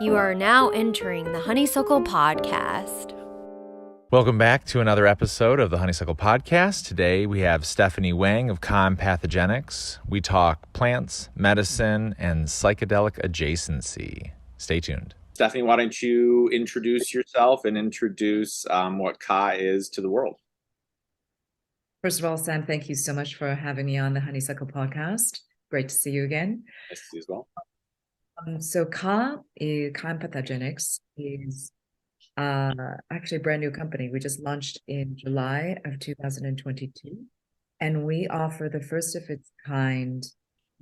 You are now entering the Honeysuckle Podcast. Welcome back to another episode of the Honeysuckle Podcast. Today we have Stephanie Wang of Empathogenics. We talk plants, medicine, and psychedelic adjacency. Stay tuned. Stephanie, why don't you introduce yourself and introduce what Ka is to the world? First of all, Sam, thank you so much for having me on the Honeysuckle Podcast. Great to see you again. Nice to see you as well. So Ka Empathogenics is actually a brand new company. We just launched in July of 2022, and we offer the first of its kind,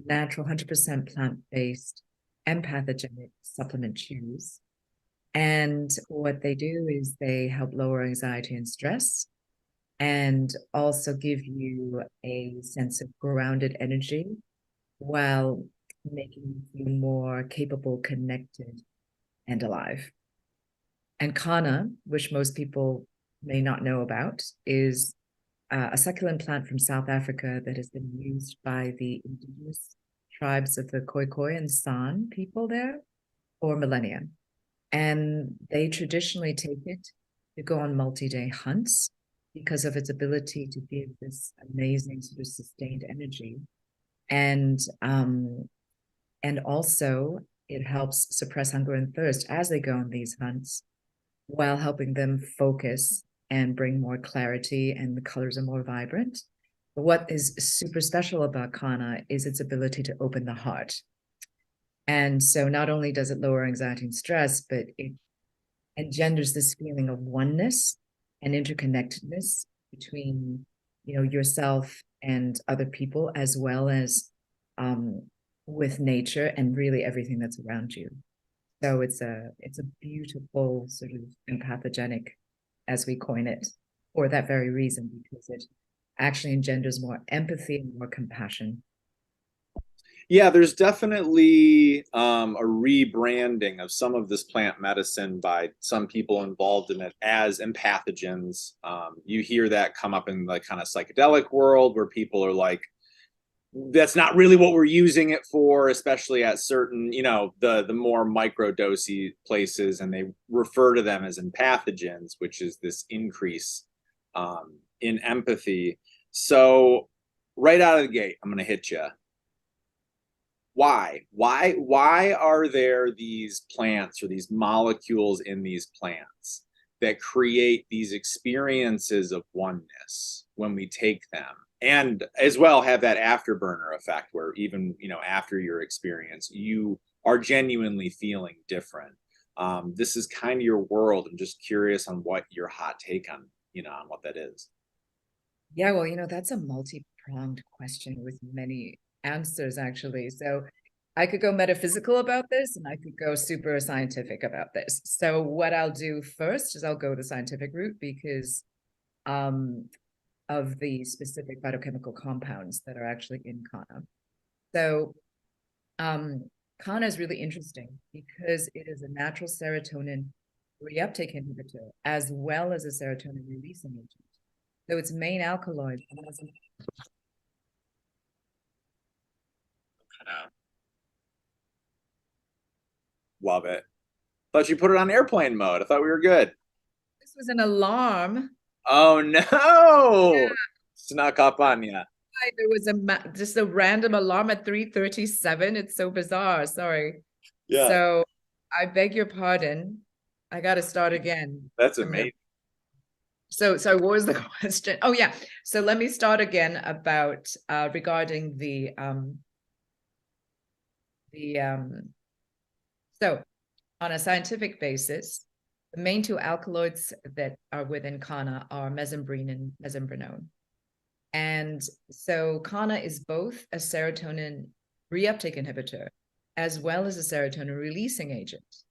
natural, 100% plant-based empathogenic supplement chews. And what they do is they help lower anxiety and stress, and also give you a sense of grounded energy while making you feel more capable, connected, and alive. And kanna, which most people may not know about, is a succulent plant from South Africa that has been used by the indigenous tribes of the Khoikhoi and San people there for millennia. And they traditionally take it to go on multi-day hunts because of its ability to give this amazing sort of sustained energy. And also it helps suppress hunger and thirst as they go on these hunts, while helping them focus and bring more clarity, and the colors are more vibrant. But what is super special about kanna is its ability to open the heart. And so not only does it lower anxiety and stress, but it engenders this feeling of oneness and interconnectedness between, yourself and other people, as well as with nature and really everything that's around you. So it's a beautiful sort of empathogenic, as we coin it, for that very reason, because it actually engenders more empathy and more compassion. Yeah, there's definitely a rebranding of some of this plant medicine by some people involved in it as empathogens. You hear that come up in the kind of psychedelic world, where people are like, that's not really what we're using it for, especially at certain, the more microdosy places, and they refer to them as empathogens, which is this increase in empathy. So right out of the gate, I'm going to hit you. Why are there these plants or these molecules in these plants that create these experiences of oneness when we take them? And as well have that afterburner effect, where even, after your experience, you are genuinely feeling different. This is kind of your world. I'm just curious on what your hot take on what that is. Yeah, well, that's a multi-pronged question with many answers, actually. So I could go metaphysical about this, and I could go super scientific about this. So what I'll do first is I'll go the scientific route, because of the specific phytochemical compounds that are actually in kanna. So kanna is really interesting because it is a natural serotonin reuptake inhibitor as well as a serotonin releasing agent. So its main alkaloid Love it. Thought you put it on airplane mode. I thought we were good. This was an alarm. Oh no! Yeah. Snuck up on you. There was just a random alarm at 3:37. It's so bizarre. Sorry. Yeah. So I beg your pardon. I got to start again. That's amazing. So what was the question? Oh yeah. So let me start again about regarding so on a scientific basis, the main two alkaloids that are within kanna are mesembrine and mesembrinone. And so kanna is both a serotonin reuptake inhibitor as well as a serotonin releasing agent.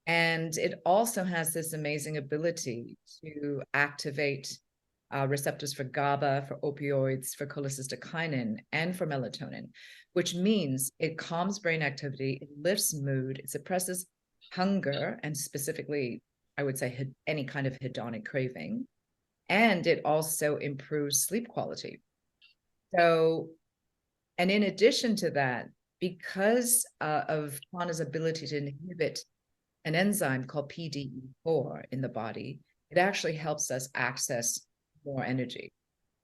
And it also has this amazing ability to activate receptors for GABA, for opioids, for cholecystokinin, and for melatonin, which means it calms brain activity, it lifts mood, it suppresses hunger, and specifically, I would say, any kind of hedonic craving. And it also improves sleep quality. So, and in addition to that, because of kanna's ability to inhibit an enzyme called PDE4 in the body, it actually helps us access more energy.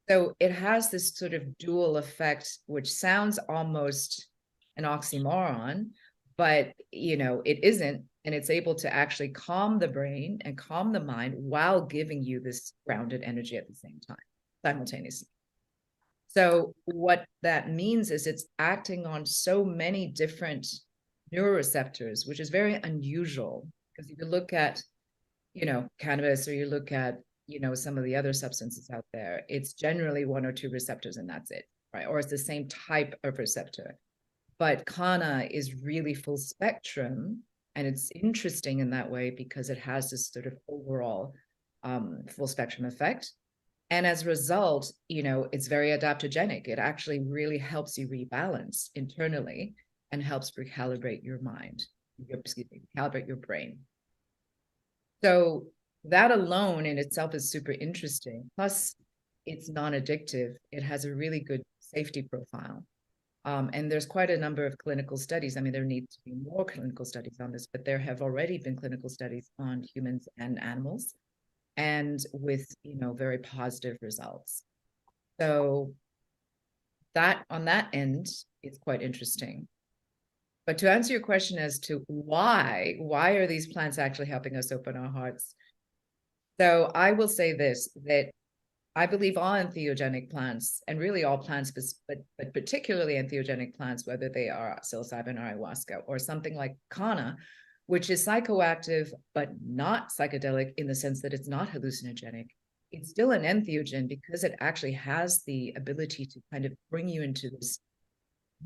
So it has this sort of dual effect, which sounds almost an oxymoron, but it isn't. And it's able to actually calm the brain and calm the mind while giving you this grounded energy at the same time, simultaneously. So what that means is it's acting on so many different neuroreceptors, which is very unusual, because if you look at, cannabis, or you look at, some of the other substances out there, it's generally one or two receptors and that's it, right? Or it's the same type of receptor. But kanna is really full spectrum, and it's interesting in that way because it has this sort of overall full spectrum effect. And as a result, it's very adaptogenic. It actually really helps you rebalance internally and helps recalibrate your mind, calibrate your brain. So that alone in itself is super interesting. Plus, it's non-addictive. It has a really good safety profile. And there's quite a number of clinical studies. I mean, there needs to be more clinical studies on this, but there have already been clinical studies on humans and animals, and with, very positive results. So that on that end, it's quite interesting. But to answer your question as to why are these plants actually helping us open our hearts? So I will say this, that I believe all entheogenic plants, and really all plants, but particularly entheogenic plants, whether they are psilocybin or ayahuasca or something like kanna, which is psychoactive, but not psychedelic in the sense that it's not hallucinogenic. It's still an entheogen because it actually has the ability to kind of bring you into this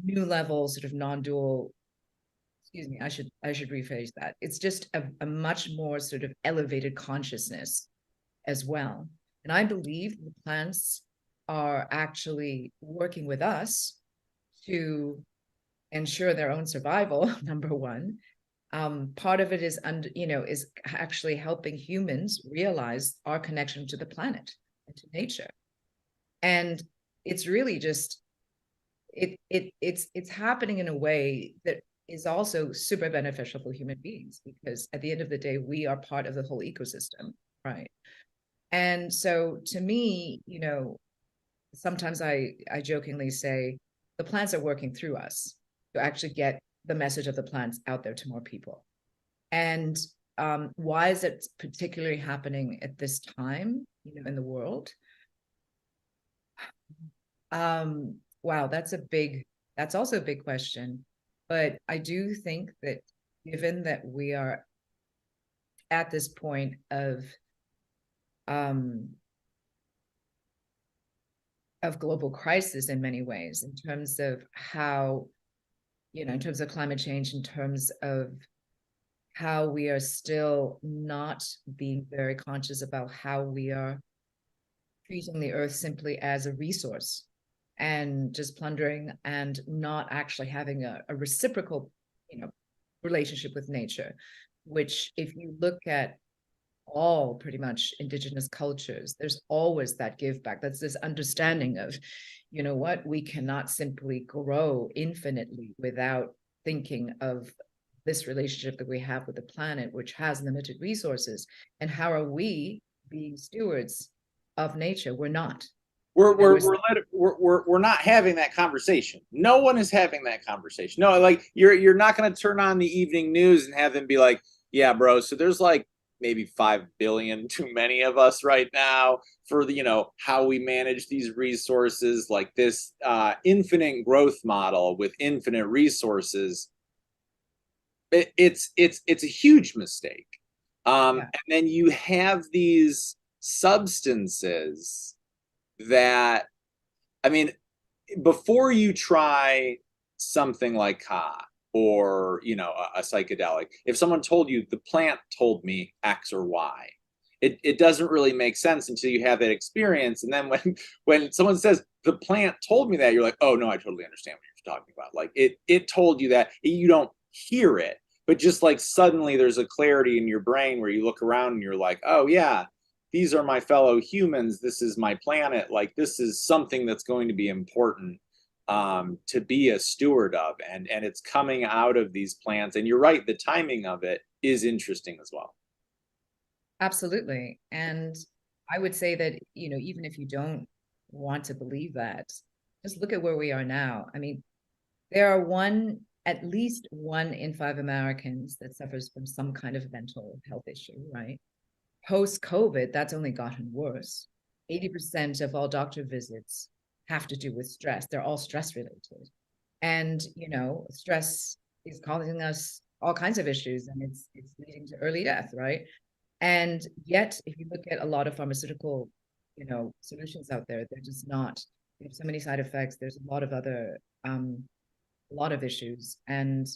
new level, sort of non-dual, excuse me, I should rephrase that. It's just a much more sort of elevated consciousness as well. And I believe the plants are actually working with us to ensure their own survival, number one. Part of it is, is actually helping humans realize our connection to the planet and to nature. And it's really just, it's happening in a way that is also super beneficial for human beings, because at the end of the day, we are part of the whole ecosystem, right? And so to me, sometimes I jokingly say the plants are working through us to actually get the message of the plants out there to more people. And why is it particularly happening at this time, in the world? Wow, that's also a big question. But I do think that given that we are at this point of global crisis in many ways, in terms of how, in terms of climate change, in terms of how we are still not being very conscious about how we are treating the earth simply as a resource and just plundering, and not actually having a reciprocal, relationship with nature, which if you look at all pretty much indigenous cultures, there's always that give back. That's this understanding of, we cannot simply grow infinitely without thinking of this relationship that we have with the planet, which has limited resources. And how are we being stewards of nature? We're not. We're not having that conversation. No one is having that conversation. No, like you're not going to turn on the evening news and have them be like, yeah, bro, so there's like maybe 5 billion too many of us right now for the, how we manage these resources, like this infinite growth model with infinite resources. It's a huge mistake. And then you have these substances that, I mean, before you try something like ka or, a psychedelic, if someone told you the plant told me X or Y, it doesn't really make sense until you have that experience. And then when someone says the plant told me that, you're like, oh no, I totally understand what you're talking about. Like it told you that. You don't hear it, but just like suddenly there's a clarity in your brain where you look around and you're like, oh yeah, these are my fellow humans. This is my planet. Like this is something that's going to be important. to be a steward of, and it's coming out of these plants. And you're right, the timing of it is interesting as well. Absolutely. And I would say that, even if you don't want to believe that, just look at where we are now. I mean, there are at least 1 in 5 Americans that suffers from some kind of mental health issue, right? Post-COVID, that's only gotten worse. 80% of all doctor visits have to do with stress. They're all stress related. And, stress is causing us all kinds of issues, and it's leading to early death, right? And yet, if you look at a lot of pharmaceutical, solutions out there, they're just not. They have so many side effects. There's a lot of other, a lot of issues. And,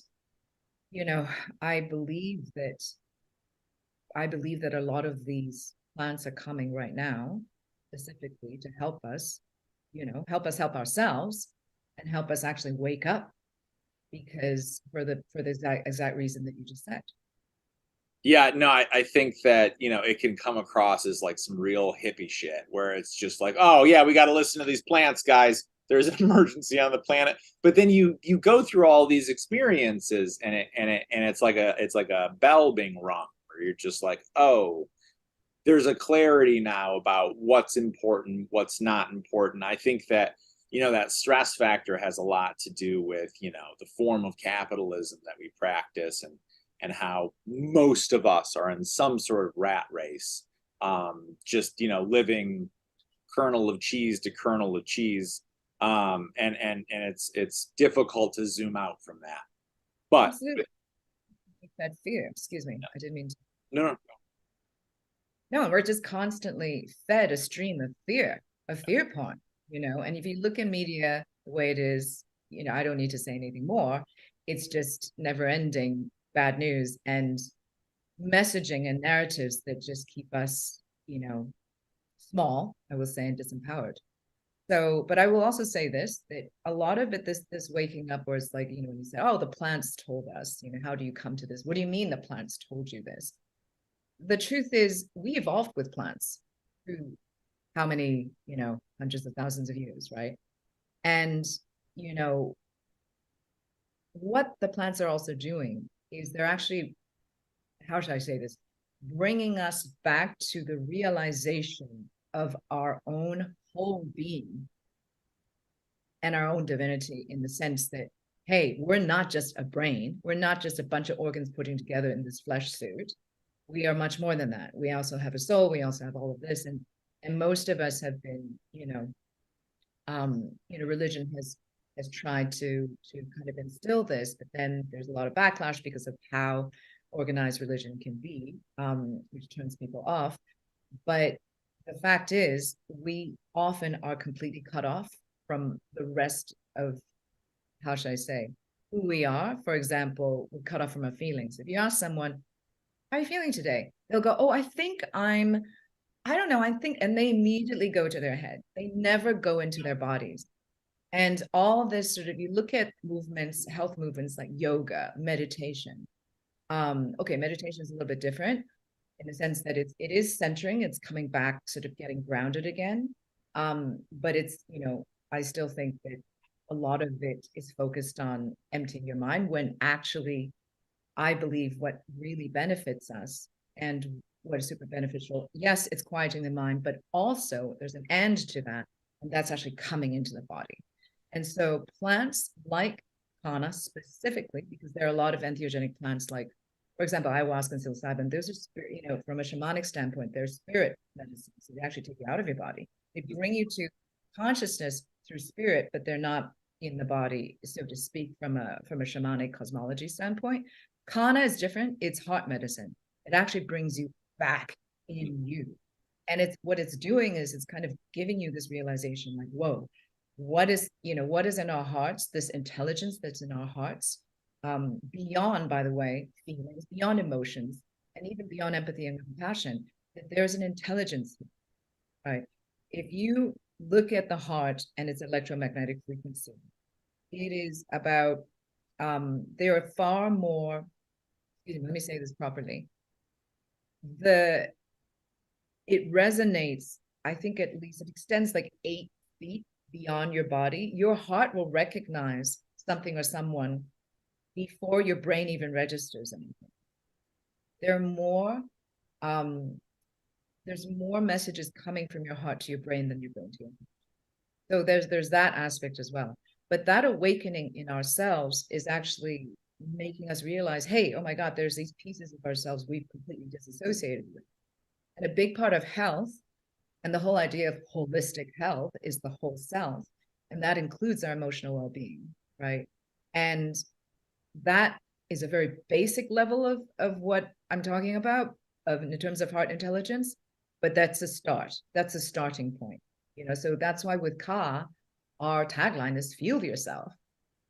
I believe that a lot of these plants are coming right now, specifically to help us, help ourselves and help us actually wake up, because for the exact reason that you just said. Yeah, no, I think that, it can come across as like some real hippie shit where it's just like, oh yeah, we got to listen to these plants, guys. There's an emergency on the planet. But then you go through all these experiences, and it's like a bell being rung, where you're just like, oh, there's a clarity now about what's important, what's not important. I think that, that stress factor has a lot to do with, the form of capitalism that we practice, and how most of us are in some sort of rat race, just, living kernel of cheese to kernel of cheese. And it's difficult to zoom out from that. But absolutely. That fear, excuse me, I didn't mean to. No. No, we're just constantly fed a stream of fear porn, and if you look in media the way it is, I don't need to say anything more. It's just never ending bad news and messaging and narratives that just keep us, small, I will say, and disempowered. So, but I will also say this, that a lot of it, this waking up, where it's like, when you say, oh, the plants told us, how do you come to this? What do you mean the plants told you this? The truth is, we evolved with plants through how many, hundreds of thousands of years, right? And, what the plants are also doing is they're actually, how should I say this, bringing us back to the realization of our own whole being and our own divinity, in the sense that, hey, we're not just a brain. We're not just a bunch of organs putting together in this flesh suit. We are much more than that. We also have a soul. We also have all of this. And most of us have been, religion has tried to kind of instill this, but then there's a lot of backlash because of how organized religion can be, which turns people off. But the fact is, we often are completely cut off from the rest of, how should I say, who we are. For example, we're cut off from our feelings. If you ask someone, how are you feeling today? They'll go, oh, I don't know, and they immediately go to their head. They never go into their bodies. And all this sort of, you look at movements, health movements like yoga, meditation. Okay, meditation is a little bit different in the sense that it is centering, it's coming back, sort of getting grounded again. But it's, I still think that a lot of it is focused on emptying your mind, when actually, I believe what really benefits us and what is super beneficial, yes, it's quieting the mind, but also there's an and to that, and that's actually coming into the body. And so plants like kanna specifically, because there are a lot of entheogenic plants, like, for example, ayahuasca and psilocybin, those are, from a shamanic standpoint, they're spirit medicines. So they actually take you out of your body. They bring you to consciousness through spirit, but they're not in the body, so to speak, from a shamanic cosmology standpoint. Kanna is different. It's heart medicine. It actually brings you back in you. And what it's doing is it's kind of giving you this realization, like, whoa, what is in our hearts, this intelligence that's in our hearts, beyond, by the way, feelings, beyond emotions, and even beyond empathy and compassion, that there's an intelligence, right? If you look at the heart and its electromagnetic frequency, it is about, there are far more, let me say this properly, it resonates, I think at least it extends like 8 feet beyond your body, your heart will recognize something or someone before your brain even registers anything. There are more, there's more messages coming from your heart to your brain than your brain to your heart. So there's that aspect as well. But that awakening in ourselves is actually making us realize, hey, oh my God, there's these pieces of ourselves we've completely disassociated with. And a big part of health, and the whole idea of holistic health, is the whole self. And that includes our emotional well-being, right? And that is a very basic level of what I'm talking about in terms of heart intelligence, but that's a start. That's a starting point, so that's why with Ka, our tagline is feel yourself,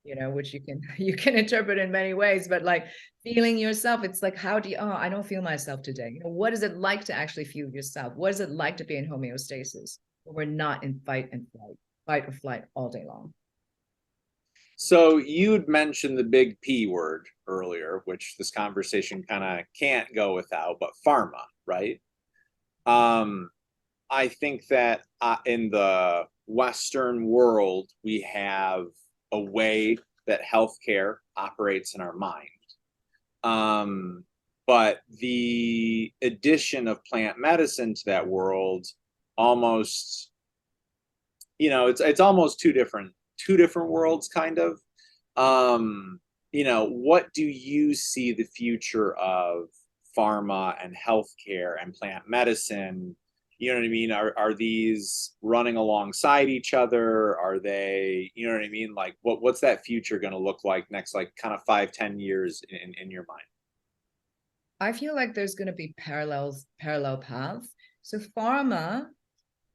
which you can interpret in many ways, but like feeling yourself, it's like, how do you, I don't feel myself today. What is it like to actually feel yourself? What is it like to be in homeostasis where we're not in fight or flight all day long? So you'd mentioned the big P word earlier, which this conversation kind of can't go without, but pharma, right? I think that in the Western world, we have a way that healthcare operates in our mind. But the addition of plant medicine to that world almost, it's almost two different worlds, kind of. What do you see the future of pharma and healthcare and plant medicine? You know what I mean? Are these running alongside each other? Are they, you know what I mean? Like what's that future going to look like next, like kind of 5-10 years in your mind? I feel like there's going to be parallel paths. So pharma,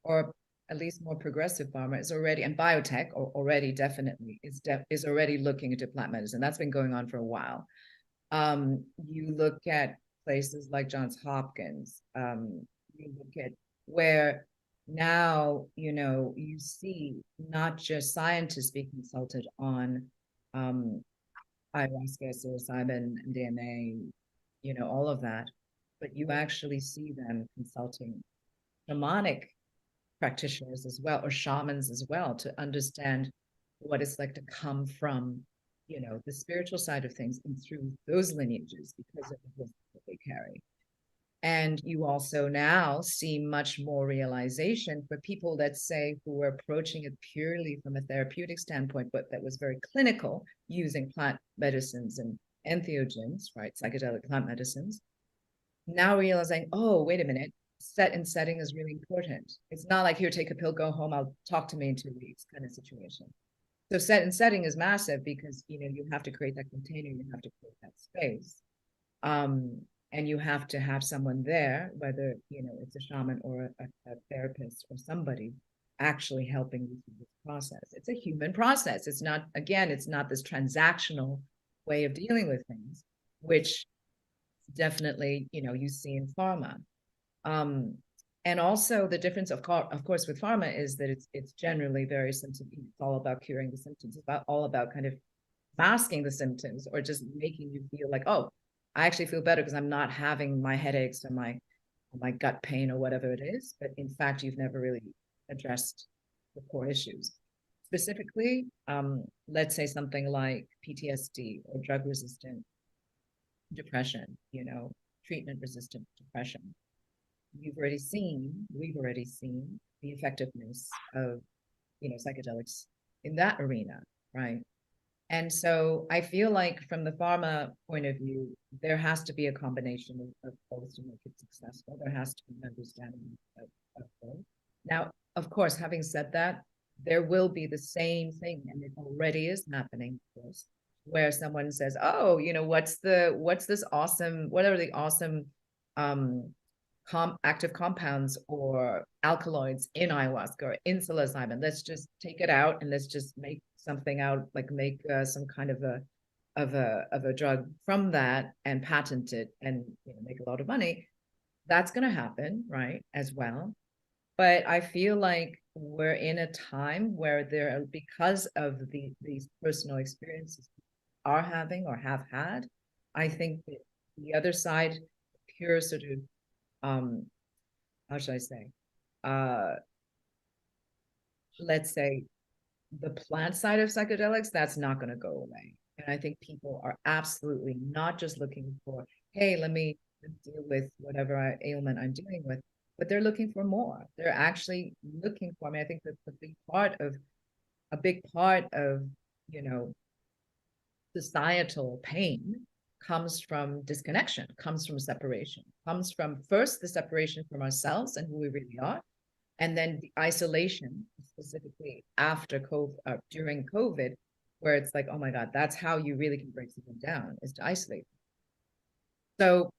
or at least more progressive pharma, is already, and biotech already definitely is already looking into plant medicine. That's been going on for a while. You look at places like Johns Hopkins, you look at where now, you see not just scientists being consulted on ayahuasca, psilocybin, MDMA, all of that, but you actually see them consulting shamanic practitioners as well, or shamans as well, to understand what it's like to come from, the spiritual side of things and through those lineages because of the wisdom that they carry. And you also now see much more realization for people that say who were approaching it purely from a therapeutic standpoint, but that was very clinical, using plant medicines and entheogens, right, psychedelic plant medicines, now realizing, oh, wait a minute, setting is really important. It's not like, here, take a pill, go home, I'll talk to me in 2 weeks kind of situation. So setting is massive because, you have to create that container, you have to create that space. And you have to have someone there, whether, it's a shaman or a therapist or somebody actually helping you through this process. It's a human process. It's not this transactional way of dealing with things, which definitely, you see in pharma. And also the difference, of course, with pharma is that it's generally very symptom. It's all about curing the symptoms. It's all about kind of masking the symptoms, or just making you feel like, oh, I actually feel better because I'm not having my headaches or my gut pain or whatever it is. But in fact, you've never really addressed the core issues. Specifically, let's say something like PTSD or drug-resistant depression, treatment-resistant depression. We've already seen the effectiveness of, psychedelics in that arena, right? And so I feel like from the pharma point of view, there has to be a combination of both to make it successful. There has to be an understanding of both. Now, of course, having said that, there will be the same thing, and it already is happening, of course, where someone says, oh, what are the awesome active compounds or alkaloids in ayahuasca or in psilocybin? Let's just take it out and let's just make something out, like make some kind of a drug from that and patent it and make a lot of money. That's going to happen, right, as well. But I feel like we're in a time where because of these personal experiences are having or have had, I think that the other side, pure sort of how should I say, let's say the plant side of psychedelics, that's not going to go away. And I think people are absolutely not just looking for, hey, let me deal with whatever ailment I'm dealing with, but they're looking for more. They're actually looking for me. I think that a big part of, you know, societal pain comes from disconnection, comes from separation, comes from first the separation from ourselves and who we really are, and then the isolation, specifically after COVID, during COVID, where it's like, oh my God, that's how you really can break something down, is to isolate. So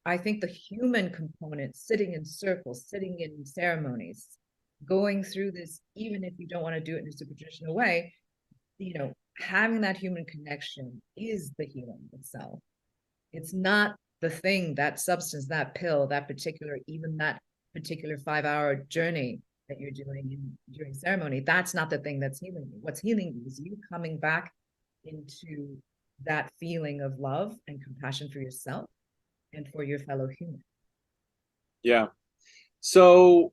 I think the human component, sitting in circles, sitting in ceremonies, going through this, even if you don't want to do it in a super traditional way, you know, having that human connection is the healing itself. It's not the thing, that substance, that pill, that particular, even that particular 5-hour journey that you're doing during ceremony. That's not the thing that's healing you. What's healing you is you coming back into that feeling of love and compassion for yourself and for your fellow human. Yeah. So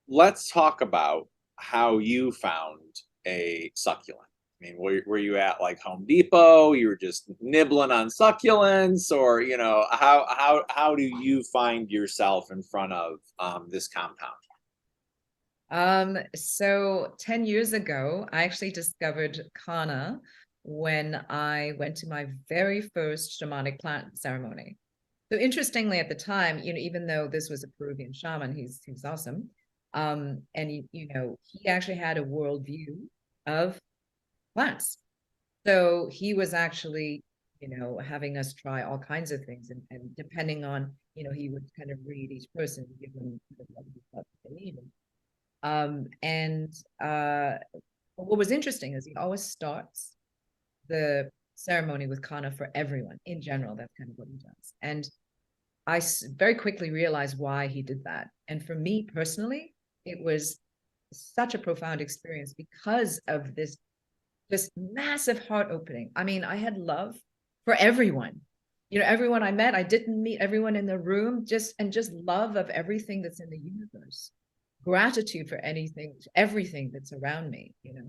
let's talk about how you found a succulent. I mean, were you at like Home Depot? You were just nibbling on succulents, or you know, how do you find yourself in front of this compound? So 10 years ago, I actually discovered kanna when I went to my very first shamanic plant ceremony. So interestingly, at the time, you know, even though this was a Peruvian shaman, he's awesome. And you know, he actually had a worldview of plants. So he was actually, you know, having us try all kinds of things, and depending on, you know, he would kind of read each person, give them what they needed. What was interesting is he always starts the ceremony with kanna for everyone in general. That's kind of what he does. And I very quickly realized why he did that. And for me personally, it was such a profound experience because of this massive heart opening. I mean, I had love for everyone. You know, everyone I met, I didn't meet everyone in the room, just love of everything that's in the universe. Gratitude for everything that's around me, you know.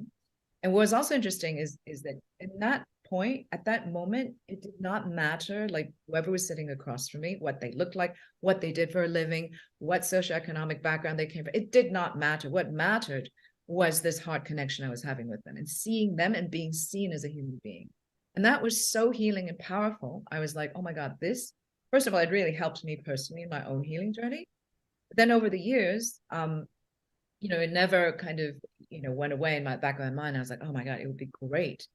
And what was also interesting is that in that point, at that moment, it did not matter like whoever was sitting across from me, what they looked like, what they did for a living, what socioeconomic background they came from. It did not matter. What mattered was this heart connection I was having with them and seeing them and being seen as a human being. And that was so healing and powerful. I was like, oh my God, this, first of all, it really helped me personally in my own healing journey. But then over the years, you know, it never kind of, you know, went away in my back of my mind. I was like, oh my God, it would be great to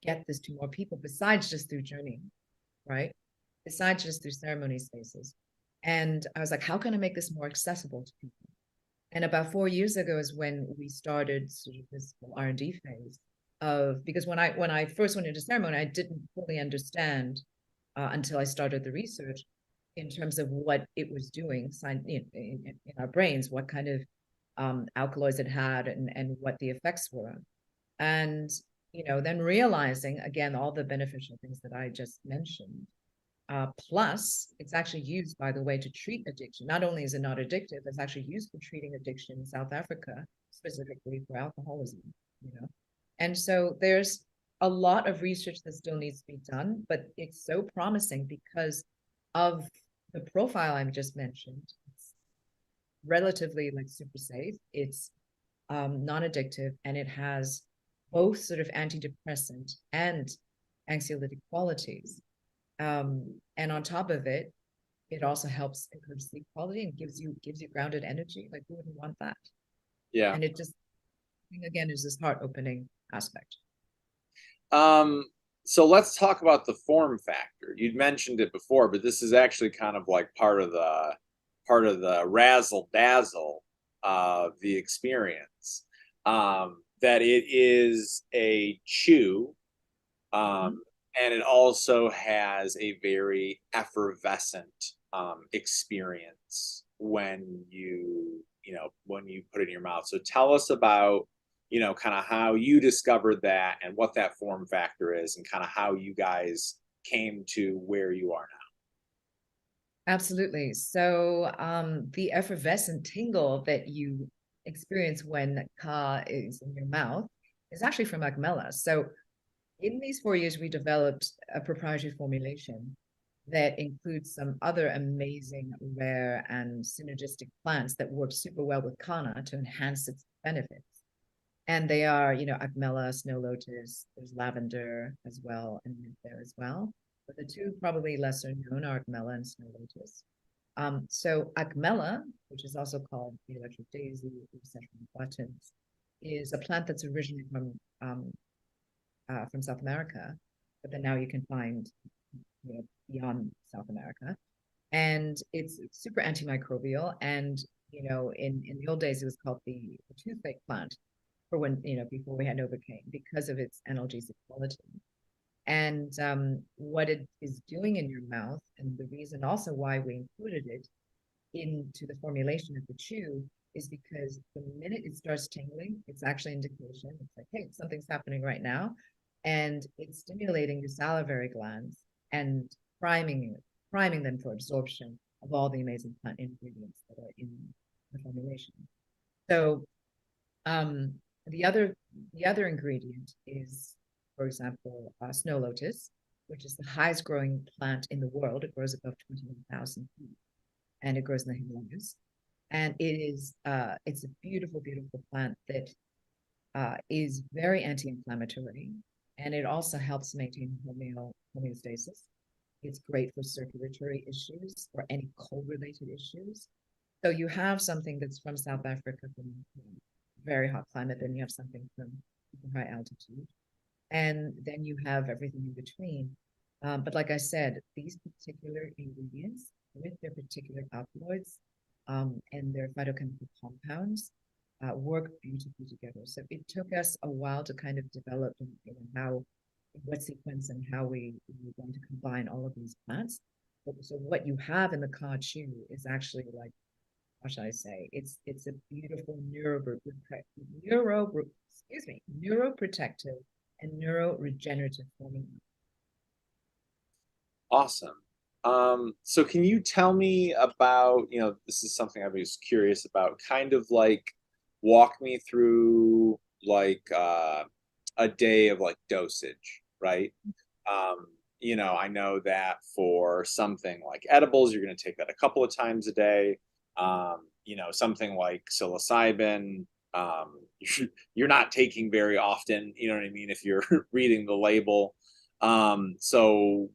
get this to more people besides just through journey, right? Besides just through ceremony spaces. And I was like, how can I make this more accessible to people? And about 4 years ago is when we started sort of this R&D phase of, because when I first went into ceremony, I didn't fully understand until I started the research in terms of what it was doing in our brains, what kind of alkaloids it had and what the effects were. And, you know, then realizing again, all the beneficial things that I just mentioned. Plus, it's actually used, by the way, to treat addiction. Not only is it not addictive, it's actually used for treating addiction in South Africa, specifically for alcoholism, you know. And so there's a lot of research that still needs to be done, but it's so promising because of the profile I just mentioned. It's relatively like super safe. It's non-addictive, and it has both sort of antidepressant and anxiolytic qualities. And on top of it, it also helps improve sleep quality and gives you grounded energy. Like, who wouldn't want that? Yeah. And it just, again, is this heart opening aspect. So let's talk about the form factor. You'd mentioned it before, but this is actually kind of like part of the razzle dazzle of the experience. That it is a chew. And it also has a very effervescent experience when you put it in your mouth. So tell us about, you know, kind of how you discovered that and what that form factor is and kind of how you guys came to where you are now. Absolutely. So the effervescent tingle that you experience when ka is in your mouth is actually from Agmela. So in these 4 years, we developed a proprietary formulation that includes some other amazing, rare, and synergistic plants that work super well with kanna to enhance its benefits. And they are, Agmela, snow lotus, there's lavender as well, and mint there as well. But the two probably lesser known are Agmela and snow lotus. So Agmela, which is also called the electric daisy or sesame buttons, is a plant that's originally from South America, but then now you can find beyond South America. And it's super antimicrobial. And, in the old days, it was called the toothache plant for when, before we had Novocaine, because of its analgesic quality. And what it is doing in your mouth, and the reason also why we included it into the formulation of the chew, is because the minute it starts tingling, it's actually indication. It's like, hey, something's happening right now. And it's stimulating your salivary glands and priming them for absorption of all the amazing plant ingredients that are in the formulation. So the other ingredient is, for example, snow lotus, which is the highest growing plant in the world. It grows above 21,000 feet, and it grows in the Himalayas. And it's a beautiful, beautiful plant that is very anti-inflammatory, and it also helps maintain homeostasis. It's great for circulatory issues or any cold-related issues. So you have something that's from South Africa, from very hot climate, then you have something from high altitude, and then you have everything in between. But like I said, these particular ingredients with their particular alkaloids and their phytochemical compounds work beautifully together. So it took us a while to kind of develop what sequence and how we want to combine all of these plants. So what you have in the ka chew is actually like, how should I say? It's a beautiful neuroprotective and neuroregenerative formula. Awesome. So can you tell me about, this is something I was curious about, kind of like walk me through like a day of like dosage, right? I know that for something like edibles, you're going to take that a couple of times a day. Something like psilocybin, you're not taking very often, you know what I mean, if you're reading the label. So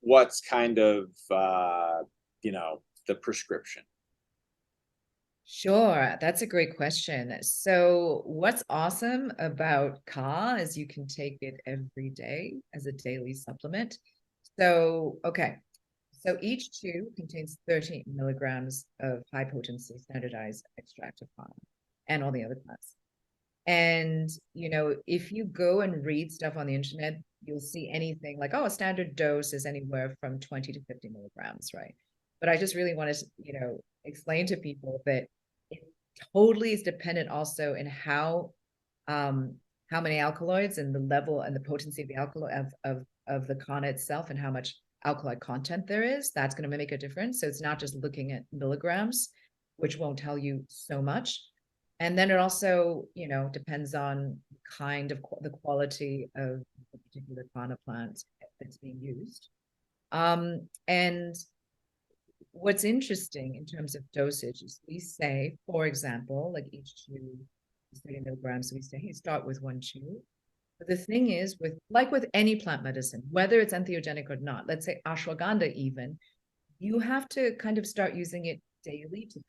what's kind of, the prescription? Sure, that's a great question. So what's awesome about ka is you can take it every day as a daily supplement. So each chew contains 30 milligrams of high potency standardized extract of kanna and all the other plants. And, if you go and read stuff on the internet, you'll see anything like, a standard dose is anywhere from 20 to 50 milligrams, right? But I just really want to, explain to people that it totally is dependent also in how many alkaloids and the level and the potency of the alkaloid of the kanna itself and how much alkaloid content there is. That's going to make a difference. So it's not just looking at milligrams, which won't tell you so much. And then it also, depends on kind of the quality of the particular kanna plant that's being used. And what's interesting in terms of dosage is we say, for example, like each chew is 30 milligrams. So we say, hey, start with one chew. But the thing is, with any plant medicine, whether it's entheogenic or not, let's say ashwagandha even, you have to kind of start using it daily to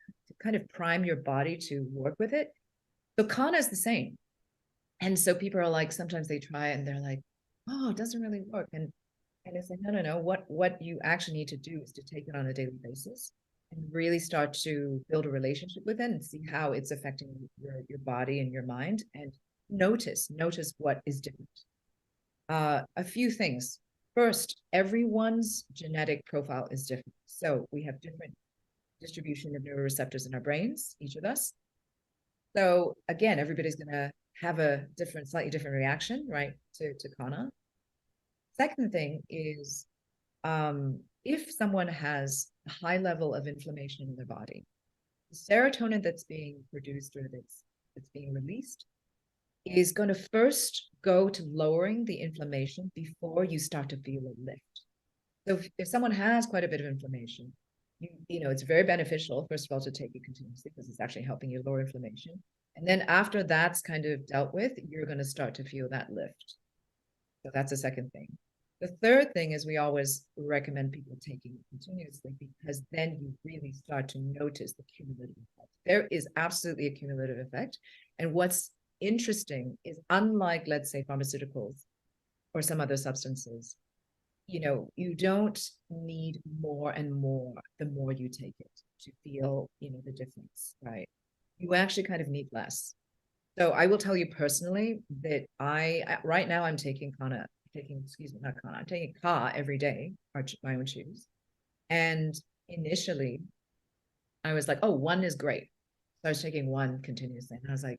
kind of prime your body to work with it. So kanna is the same. And so people are like, sometimes they try it and they're like, oh, it doesn't really work. And it's like, no. What you actually need to do is to take it on a daily basis and really start to build a relationship with it and see how it's affecting your body and your mind, and notice what is different. A few things. First, everyone's genetic profile is different. So we have different distribution of neuroreceptors in our brains, each of us. So again, everybody's going to have a slightly different reaction, right, to kanna. Second thing is, if someone has a high level of inflammation in their body, the serotonin that's being produced or that's being released is going to first go to lowering the inflammation before you start to feel a lift. So if someone has quite a bit of inflammation, you know, it's very beneficial, first of all, to take it continuously because it's actually helping you lower inflammation. And then after that's kind of dealt with, you're going to start to feel that lift. So that's the second thing. The third thing is we always recommend people taking it continuously because then you really start to notice the cumulative effect. There is absolutely a cumulative effect. And what's interesting is, unlike, let's say, pharmaceuticals or some other substances, you know, you don't need more and more the more you take it to feel, you know, the difference, right? You actually kind of need less. So I will tell you personally that right now I'm taking kanna, not kanna, I'm taking ka every day, or my own choose. And initially I was like, oh, one is great. So I was taking one continuously. And I was like,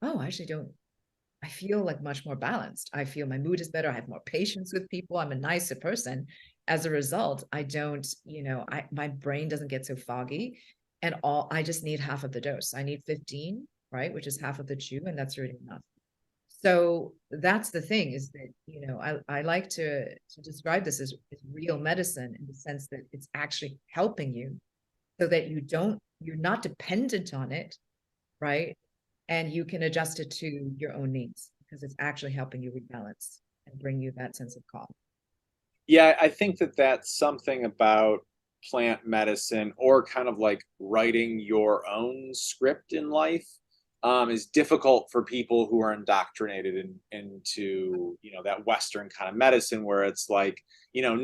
oh, I feel like much more balanced. I feel my mood is better. I have more patience with people. I'm a nicer person. As a result, I don't, you know, my brain doesn't get so foggy. And I just need half of the dose. I need 15, right? Which is half of the chew, and that's already enough. So that's the thing, is that, you know, I like to describe this as real medicine, in the sense that it's actually helping you so that you're not dependent on it, right? And you can adjust it to your own needs because it's actually helping you rebalance and bring you that sense of calm. Yeah, I think that that's something about plant medicine, or kind of like writing your own script in life, is difficult for people who are indoctrinated into, you know, that Western kind of medicine where it's like, you know,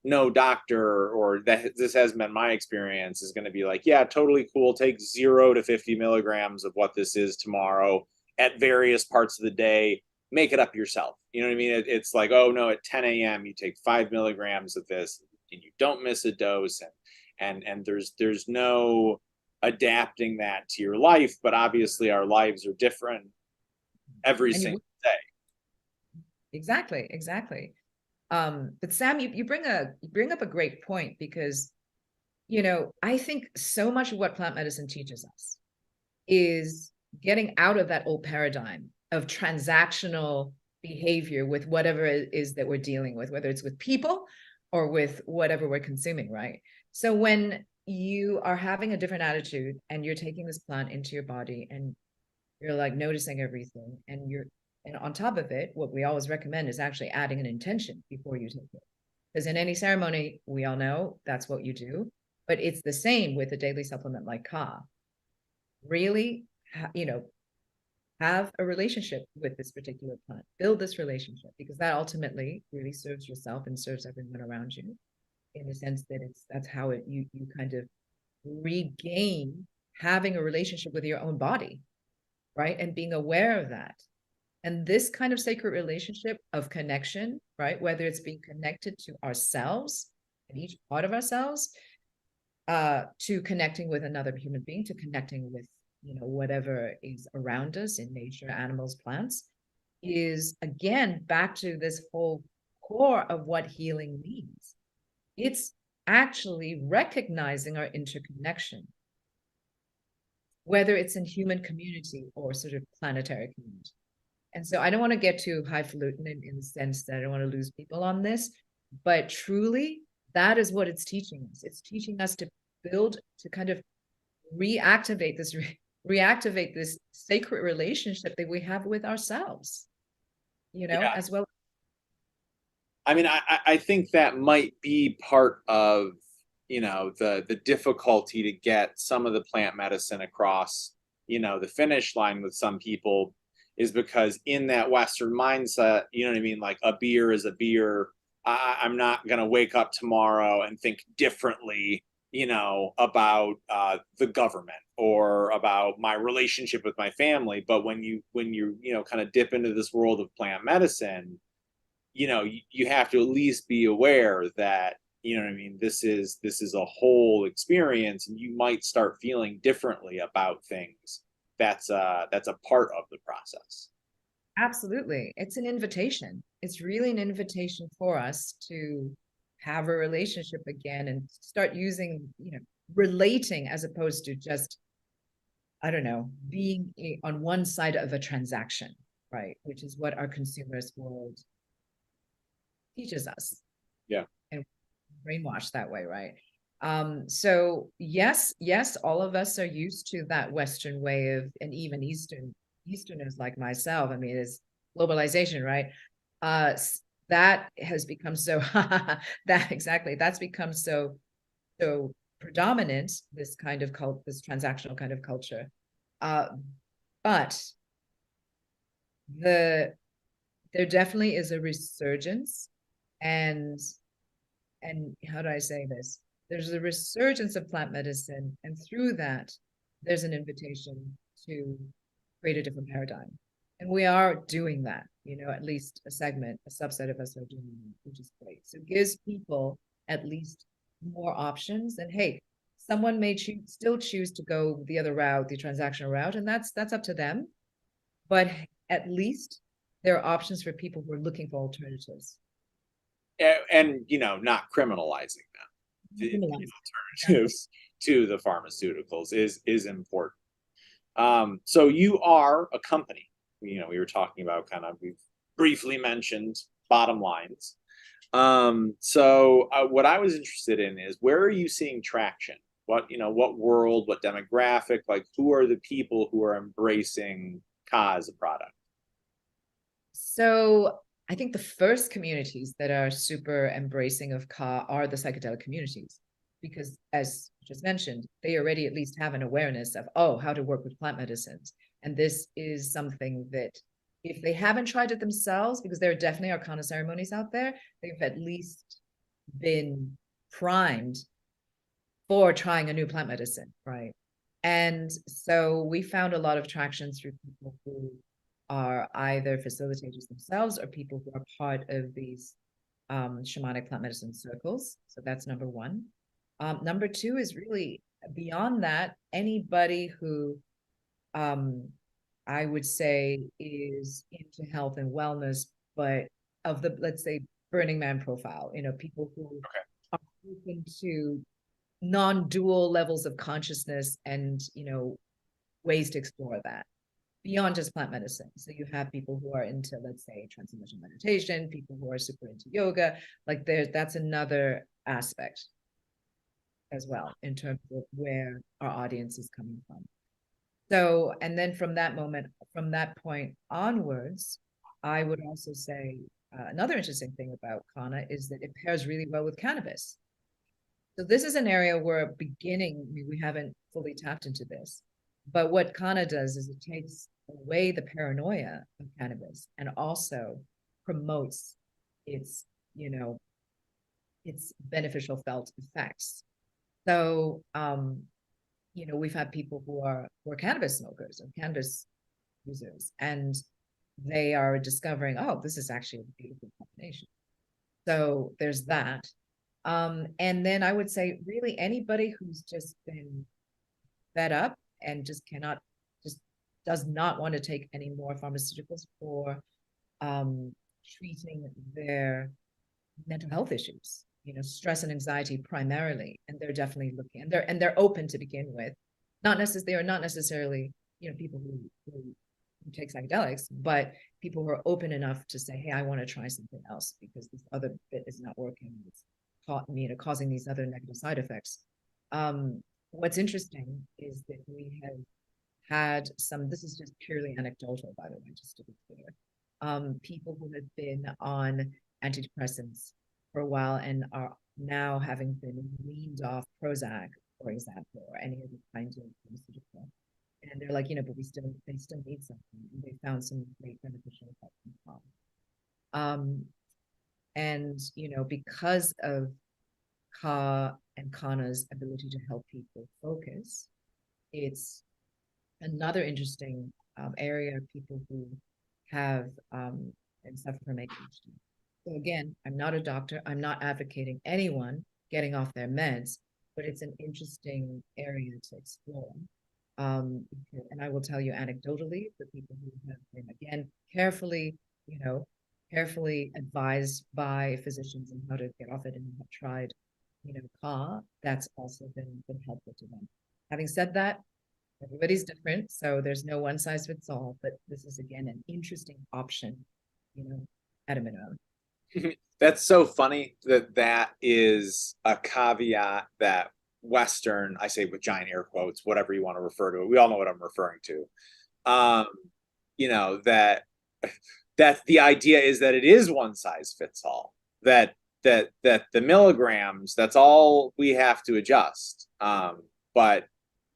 no doctor, or that this has been my experience, is going to be like, yeah, totally cool. Take 0 to 50 milligrams of what this is tomorrow at various parts of the day. Make it up yourself. You know what I mean? It's like, oh no, at 10 a.m. you take 5 milligrams of this and you don't miss a dose. And there's no adapting that to your life, but obviously our lives are different every single day. Exactly. But Sam, you bring up a great point, because, you know, I think so much of what plant medicine teaches us is getting out of that old paradigm of transactional behavior with whatever it is that we're dealing with, whether it's with people or with whatever we're consuming, right? So when you are having a different attitude and you're taking this plant into your body and you're like noticing everything, and on top of it, what we always recommend is actually adding an intention before you take it. Because in any ceremony, we all know that's what you do, but it's the same with a daily supplement like Ka. Really, you know, have a relationship with this particular plant, build this relationship, because that ultimately really serves yourself and serves everyone around you, in the sense that that's how you kind of regain having a relationship with your own body, right? And being aware of that. And this kind of sacred relationship of connection, right? Whether it's being connected to ourselves and each part of ourselves, to connecting with another human being, to connecting with, you know, whatever is around us in nature, animals, plants, is again back to this whole core of what healing means. It's actually recognizing our interconnection, whether it's in human community or sort of planetary community. And so I don't want to get too highfalutin in the sense that I don't want to lose people on this, but truly that is what it's teaching us. It's teaching us to build, to kind of reactivate this sacred relationship that we have with ourselves, you know, Yeah. as well. I mean, I think that might be part of, you know, the difficulty to get some of the plant medicine across, you know, the finish line with some people, is because in that Western mindset, you know what I mean? Like, a beer is a beer. I'm not going to wake up tomorrow and think differently, you know, about the government or about my relationship with my family. But when you you know, kind of dip into this world of plant medicine, you know, you have to at least be aware that, you know what I mean, this is a whole experience, and you might start feeling differently about things. That's a part of the process. Absolutely. It's an invitation. It's really an invitation for us to have a relationship again and start using, you know, relating as opposed to just I don't know, being on one side of a transaction, right? Which is what our consumers world teaches us. Yeah. And brainwashed that way, right? So yes, all of us are used to that Western way of, and even Easterners like myself. I mean, it's globalization, right? That has become so that's become so predominant, this kind of this transactional kind of culture. But there definitely is a resurgence, and how do I say this? There's a resurgence of plant medicine, and through that, there's an invitation to create a different paradigm. And we are doing that, at least a subset of us are doing that, which is great. So it gives people at least more options. And hey, someone may still choose to go the other route, the transactional route, and that's up to them. But at least there are options for people who are looking for alternatives. And not criminalizing them. The alternatives to the pharmaceuticals is important. So you are a company. We were talking about we've briefly mentioned bottom lines. So what I was interested in is, where are you seeing traction? What world, what demographic, like who are the people who are embracing Ka as a product? So I think the first communities that are super embracing of Ka are the psychedelic communities, because as just mentioned, they already at least have an awareness of, how to work with plant medicines. And this is something that if they haven't tried it themselves, because there definitely are kanna ceremonies out there, they've at least been primed for trying a new plant medicine, right? And so we found a lot of traction through people who are either facilitators themselves or people who are part of these shamanic plant medicine circles. So that's number one. Number two is really beyond that, anybody who I would say is into health and wellness, but of the, let's say, Burning Man profile, people who are open to non-dual levels of consciousness and, ways to explore that beyond just plant medicine. So you have people who are into, let's say, transcendental meditation, people who are super into yoga, like that's another aspect as well in terms of where our audience is coming from. So, and then from that point onwards, I would also say another interesting thing about kanna is that it pairs really well with cannabis. So this is an area where we haven't fully tapped into this, but what kanna does is it takes away the paranoia of cannabis and also promotes its beneficial felt effects. So, we've had people who are cannabis smokers or cannabis users, and they are discovering, this is actually a beautiful combination. So there's that. And then I would say really anybody who's just been fed up and just does not want to take any more pharmaceuticals for treating their mental health issues, stress and anxiety primarily, and they're definitely looking, and they're open to begin with. They are not necessarily people who take psychedelics, but people who are open enough to say, hey, I want to try something else because this other bit is not working. It's causing these other negative side effects. What's interesting is that we have had this is just purely anecdotal, by the way, just to be clear, people who have been on antidepressants for a while and are now having been weaned off Prozac, for example, or any other kind of pharmaceutical. And they're like, but they still need something. And they found some great beneficial effects. And, because of Ka and Kanna's ability to help people focus, it's another interesting area of people who have and suffer from ADHD. So again, I'm not a doctor. I'm not advocating anyone getting off their meds, but it's an interesting area to explore. And I will tell you anecdotally, the people who have been, again, carefully advised by physicians on how to get off it and have tried, Ka, that's also been helpful to them. Having said that, Everybody's different, so there's no one size fits all, but this is again an interesting option, at a minimum. That's so funny that is a caveat that Western, I say with giant air quotes, whatever you want to refer to it. We all know what I'm referring to. That the idea is that it is one size fits all. That the milligrams, that's all we have to adjust. But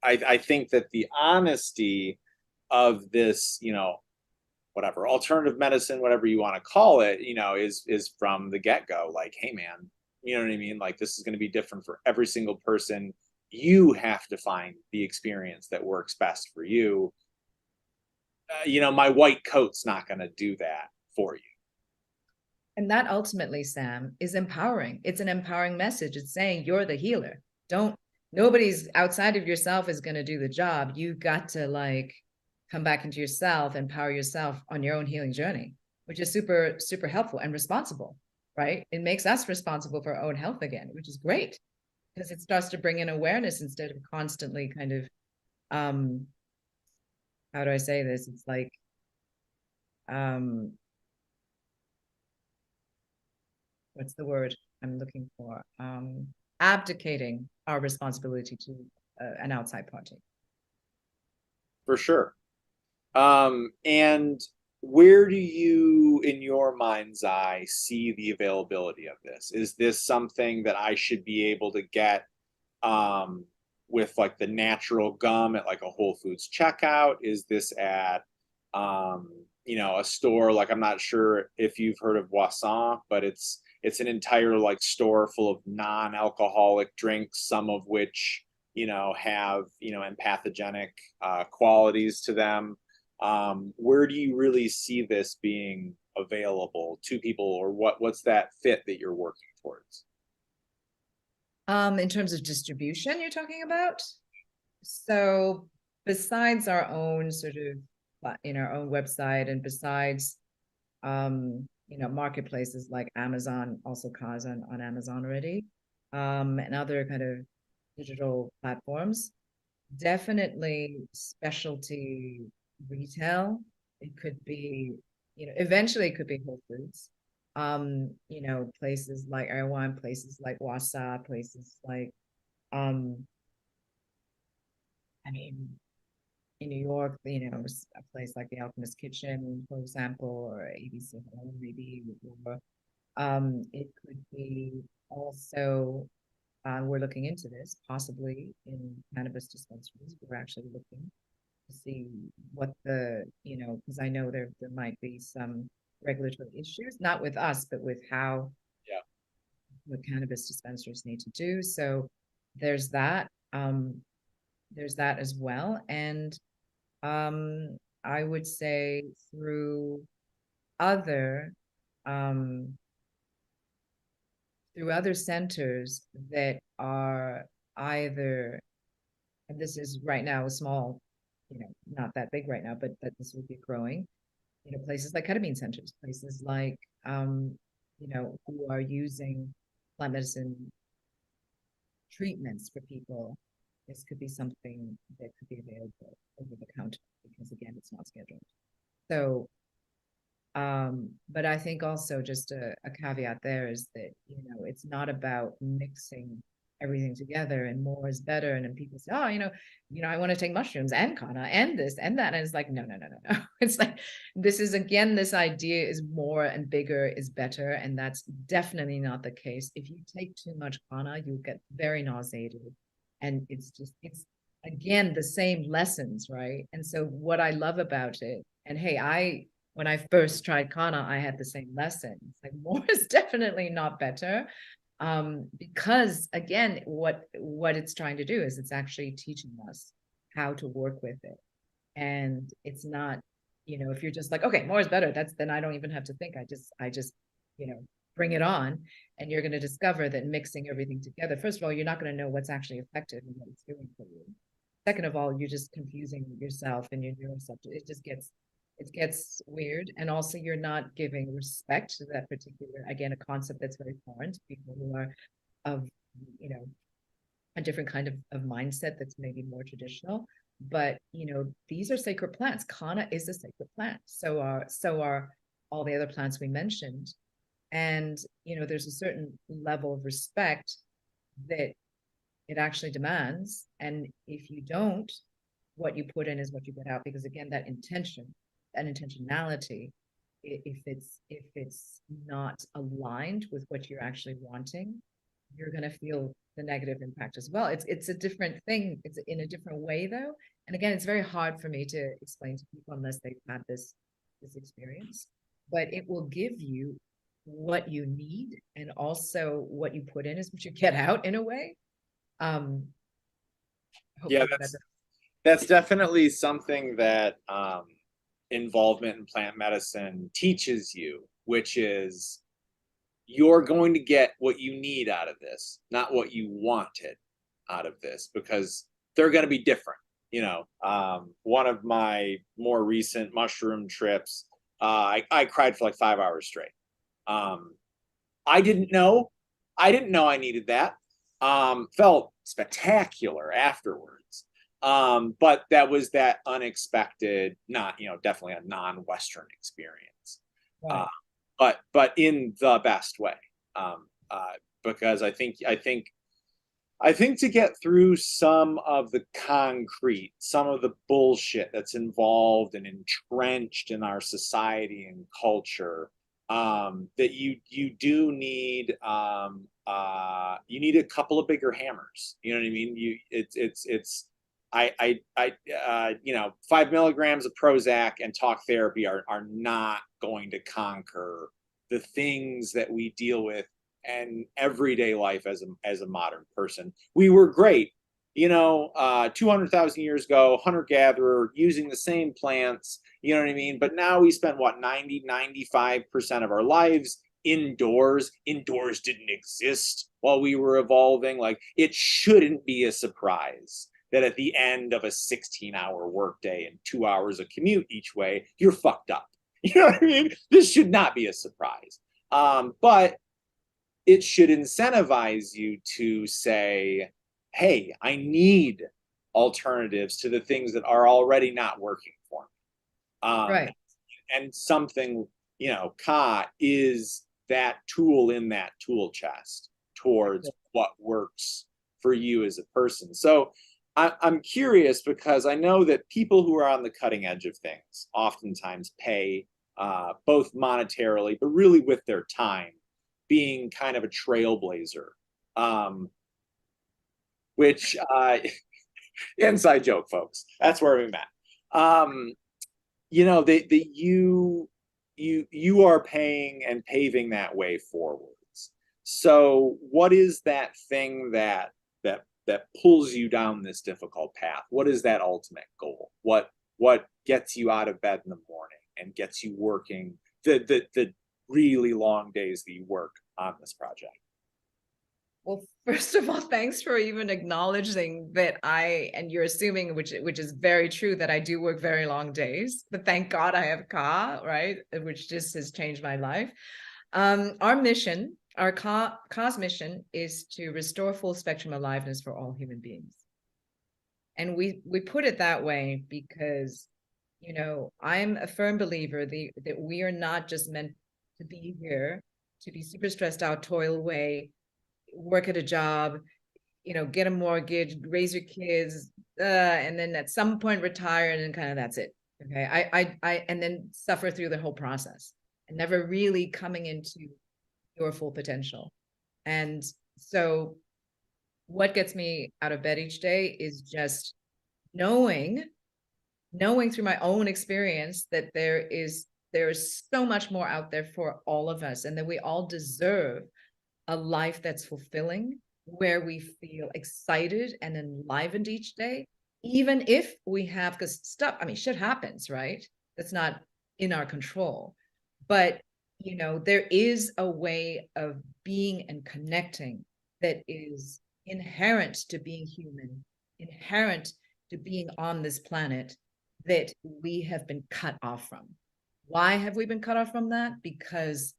I think that the honesty of this, whatever alternative medicine, whatever you want to call it, is from the get-go. Like, hey man, you know what I mean? Like, this is going to be different for every single person. You have to find the experience that works best for you. My white coat's not going to do that for you. And that ultimately, Sam, is empowering. It's an empowering message. It's saying you're the healer. Nobody's outside of yourself is going to do the job. You got to come back into yourself, empower yourself on your own healing journey, which is super, super helpful and responsible, right? It makes us responsible for our own health again, which is great because it starts to bring in awareness instead of constantly kind of, how do I say this? It's like, what's the word I'm looking for? Abdicating our responsibility to an outside party. For sure. And where do you, in your mind's eye, see the availability of this? Is this something that I should be able to get with like the natural gum at like a Whole Foods checkout? Is this at a store? Like, I'm not sure if you've heard of Boisson, but it's an entire like store full of non-alcoholic drinks, some of which have empathogenic qualities to them. Where do you really see this being available to people, or what's that fit that you're working towards? In terms of distribution, you're talking about? So besides our own sort of, our own website, and besides, marketplaces like Amazon, also cars on Amazon already, and other kind of digital platforms, definitely specialty retail. It could be, eventually it could be Whole Foods. Places like Erewhon, places like Wassa, places like, in New York, a place like the Alchemist Kitchen, for example, or ABC Home, maybe, or it could be also, we're looking into this, possibly in cannabis dispensaries. We're actually looking to see what because I know there might be some regulatory issues, not with us, but with what cannabis dispensaries need to do. So there's that. There's that as well. And I would say through other centers that are either, and this is right now a small, not that big right now, but that this will be growing, places like ketamine centers, places like, who are using plant medicine treatments for people. This could be something that could be available over the counter because, again, it's not scheduled. So, but I think also just a caveat there is that, it's not about mixing everything together and more is better. And then people say, oh, I want to take mushrooms and kanna and this and that. And it's like, no. It's like, this is, again, this idea is more and bigger is better. And that's definitely not the case. If you take too much kanna, you'll get very nauseated. And it's again, the same lessons, right? And so what I love about it, and hey, when I first tried kanna, I had the same lesson. It's like, more is definitely not better. Because again, what it's trying to do is it's actually teaching us how to work with it. And it's not, if you're just like, okay, more is better, then I don't even have to think. I just, bring it on, and you're going to discover that mixing everything together, first of all, you're not going to know what's actually effective and what it's doing for you. Second of all, you're just confusing yourself and your neuroreceptor. It gets weird. And also you're not giving respect to that particular, again, a concept that's very foreign to people who are of, a different kind of mindset that's maybe more traditional. But these are sacred plants. Kanna is a sacred plant. So are all the other plants we mentioned. And there's a certain level of respect that it actually demands. And if you don't, what you put in is what you get out. Because again, that intentionality, if it's not aligned with what you're actually wanting, you're going to feel the negative impact as well. It's a different thing. It's in a different way though. And again, it's very hard for me to explain to people unless they've had this experience, but it will give you what you need, and also what you put in is what you get out in a way. Yeah, that's definitely something that involvement in plant medicine teaches you, which is you're going to get what you need out of this, not what you wanted out of this, because they're going to be different. One of my more recent mushroom trips, I cried for like 5 hours straight. I didn't know I needed that. Felt spectacular afterwards. But that was that unexpected, not, definitely a non-Western experience. Right. But in the best way. Because I think to get through some of the concrete, some of the bullshit that's involved and entrenched in our society and culture, that you do need you need a couple of bigger hammers. You know what I mean? I 5 milligrams of Prozac and talk therapy are not going to conquer the things that we deal with and everyday life as a modern person. We were great, 200,000 years ago, hunter-gatherer, using the same plants, you know what I mean? But now we spend 95% of our lives indoors. Indoors didn't exist while we were evolving. Like, it shouldn't be a surprise that at the end of a 16-hour workday and 2 hours of commute each way, you're fucked up. You know what I mean? This should not be a surprise. But it should incentivize you to say, hey, I need alternatives to the things that are already not working for me. Right. And something, Ka is that tool in that tool chest towards what works for you as a person. So I'm curious, because I know that people who are on the cutting edge of things oftentimes pay both monetarily, but really with their time, being kind of a trailblazer, which inside joke, folks. That's where we met. You are paying and paving that way forwards. So what is that thing that pulls you down this difficult path? What is that ultimate goal? What gets you out of bed in the morning and gets you working the really long days that you work on this project? Well, first of all, thanks for even acknowledging that and you're assuming, which is very true, that I do work very long days, but thank God I have Ka, right? Which just has changed my life. Our mission, Ka's mission, is to restore full spectrum aliveness for all human beings. And we put it that way because, I'm a firm believer that we are not just meant to be here to be super stressed out, toil away, work at a job, get a mortgage, raise your kids, and then at some point retire, and then kind of that's it. Okay. I and then suffer through the whole process and never really coming into your full potential. And so what gets me out of bed each day is just knowing through my own experience that there is so much more out there for all of us, and that we all deserve a life that's fulfilling, where we feel excited and enlivened each day, even if we have, because shit happens, right? That's not in our control. But, there is a way of being and connecting that is inherent to being human, inherent to being on this planet, that we have been cut off from. Why have we been cut off from that? Because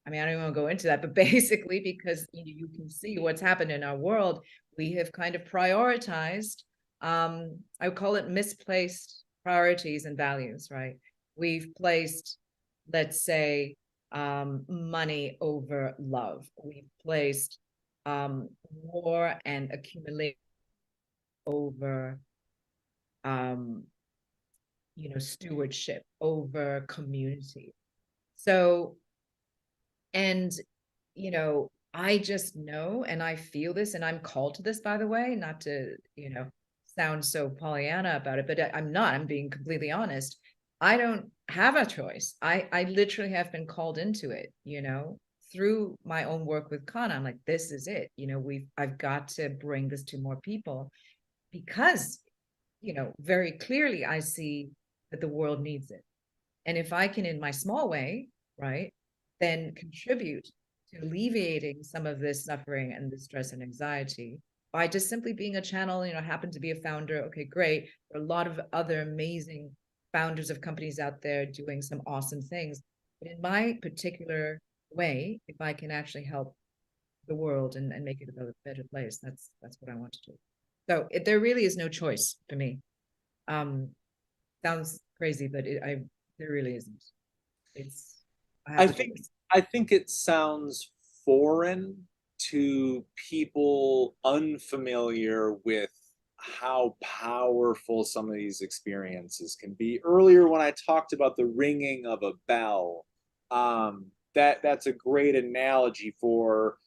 I don't even want to go into that, but basically because you can see what's happened in our world. We have kind of prioritized I would call it misplaced priorities and values, right? We've placed, let's say, money over love. We've placed war and accumulation over stewardship, over community. So, and I just know, and I feel this, and I'm called to this, by the way, not to sound so Pollyanna about it, but I'm not. I'm being completely honest. I don't have a choice. I literally have been called into it, through my own work with kanna. I'm like, this is it. I've got to bring this to more people because, very clearly I see that the world needs it. And if I can, in my small way, right, then contribute to alleviating some of this suffering and the stress and anxiety by just simply being a channel, happen to be a founder. Okay, great. There are a lot of other amazing founders of companies out there doing some awesome things. But in my particular way, if I can actually help the world and make it a better place, that's what I want to do. So there really is no choice for me. Sounds crazy, but there really isn't. I think it sounds foreign to people unfamiliar with how powerful some of these experiences can be. Earlier, when I talked about the ringing of a bell, that's a great analogy for,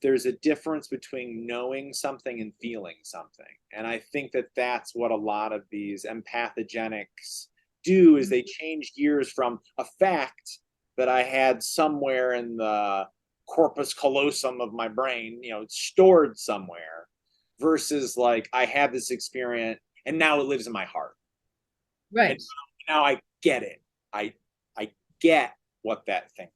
there's a difference between knowing something and feeling something. And I think that that's what a lot of these empathogenics do, is they change gears from a fact that I had somewhere in the corpus callosum of my brain, stored somewhere, versus like, I had this experience and now it lives in my heart. Right. And now I get it. I get what that thing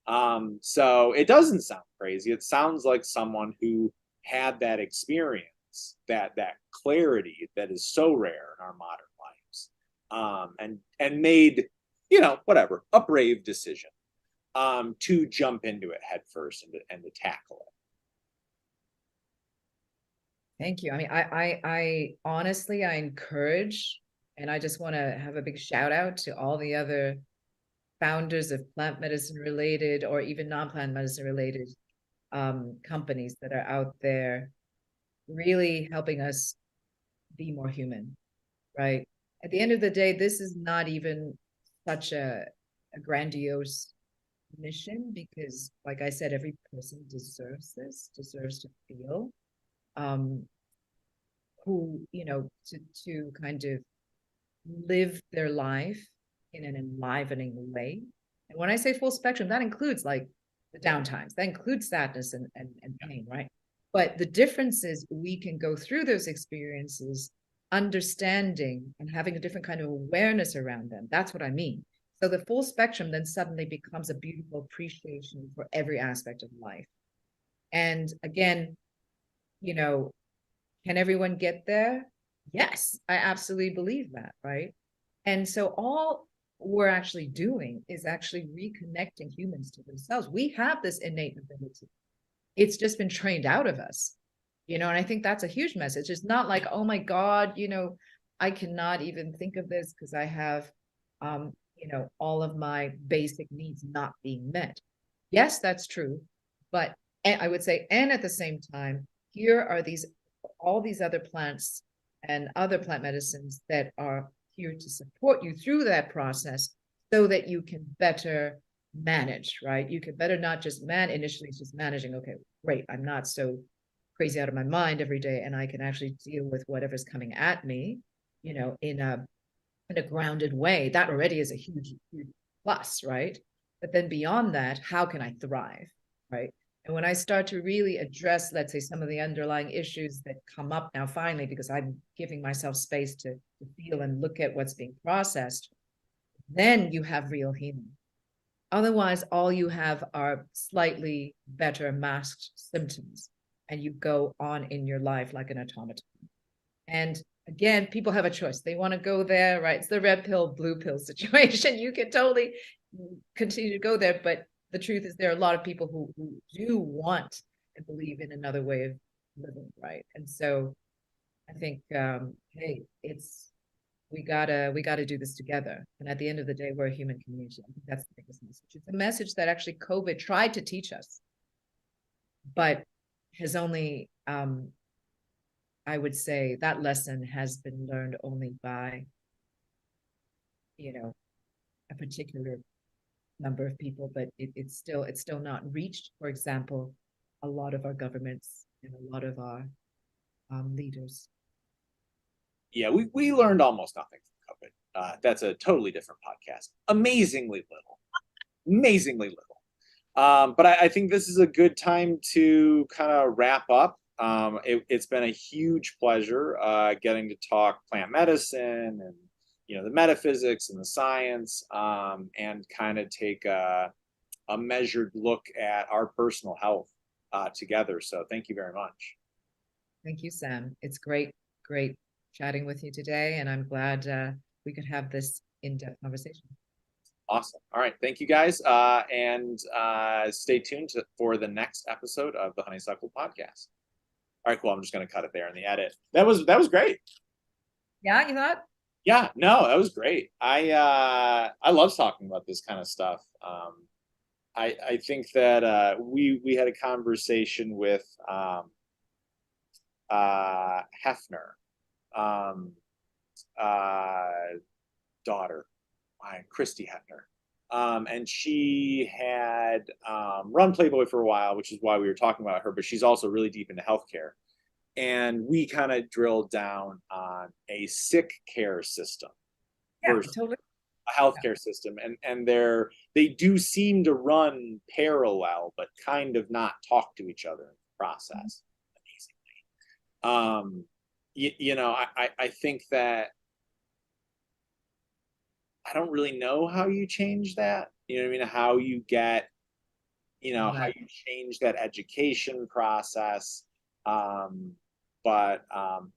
was. So it doesn't sound crazy. It sounds like someone who had that experience, that clarity that is so rare in our modern lives, and made, whatever, a brave decision to jump into it head first and to tackle it. Thank you. I mean, I honestly, I encourage, and I just want to have a big shout out to all the other founders of plant medicine related or even non-plant medicine related companies that are out there really helping us be more human, right? At the end of the day, this is not even such a grandiose mission, because like I said, every person deserves to feel who, to kind of live their life in an enlivening way. And when I say full spectrum, that includes like the downtimes, that includes sadness and pain, right? But the difference is we can go through those experiences understanding and having a different kind of awareness around them. That's what I mean. So the full spectrum then suddenly becomes a beautiful appreciation for every aspect of life. And again, can everyone get there? Yes, I absolutely believe that, right? And so all we're actually doing is actually reconnecting humans to themselves. We have this innate ability. It's just been trained out of us, and I think that's a huge message. It's not like, oh my God, I cannot even think of this because I have, all of my basic needs not being met. Yes, that's true. But I would say, and at the same time, here are all these other plants and other plant medicines that are here to support you through that process so that you can better manage, right? You can better not just initially it's just managing. Okay, great. I'm not so crazy out of my mind every day, and I can actually deal with whatever's coming at me, in a grounded way. That already is a huge, huge plus, right? But then beyond that, how can I thrive, right? And when I start to really address, let's say, some of the underlying issues that come up now, finally, because I'm giving myself space to feel and look at what's being processed, then you have real healing. Otherwise, all you have are slightly better masked symptoms, and you go on in your life like an automaton. And again, people have a choice. They want to go there, right? It's the red pill, blue pill situation. You can totally continue to go there, but the truth is there are a lot of people who do want and believe in another way of living, right? And so I think, hey, we gotta do this together. And at the end of the day, we're a human community. I think that's the biggest message. It's a message that actually COVID tried to teach us, but has only, I would say that lesson has been learned only by, a particular number of people, but it's still not reached, for example, a lot of our governments and a lot of our leaders. Yeah, we learned almost nothing from COVID. That's a totally different podcast. Amazingly little. But I think this is a good time to kind of wrap up. It's been a huge pleasure getting to talk plant medicine and the metaphysics and the science, and kind of take a measured look at our personal health together. So thank you very much. Thank you, Sam. It's great chatting with you today, and I'm glad we could have this in-depth conversation. Awesome. All right. Thank you, guys. And stay tuned for the next episode of the Honeysuckle Podcast. All right, cool. I'm just going to cut it there in the edit. That was great. Yeah, you thought? Yeah, no, that was great. I love talking about this kind of stuff. I think that we had a conversation with Hefner, daughter, Christy Hefner. And she had run Playboy for a while, which is why we were talking about her, but she's also really deep into healthcare. And we kind of drilled down on a sick care system. Yeah, versus totally. A healthcare system. And they do seem to run parallel, but kind of not talk to each other in the process. Amazingly. I think that I don't really know how you change that. You know what I mean? How you get, how you change that education process. But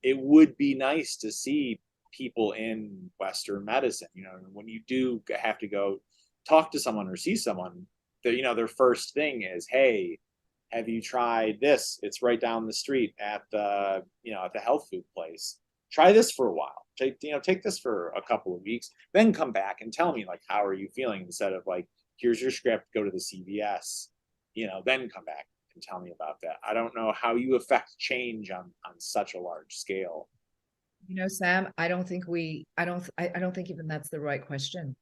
it would be nice to see people in Western medicine, when you do have to go talk to someone or see someone, their first thing is, hey, have you tried this? It's right down the street at the health food place. Try this for a while. Take this for a couple of weeks, then come back and tell me, like, how are you feeling, instead of like, here's your script, go to the CVS, then come back and tell me about that. I don't know how you affect change on such a large scale. Sam, I don't think even that's the right question.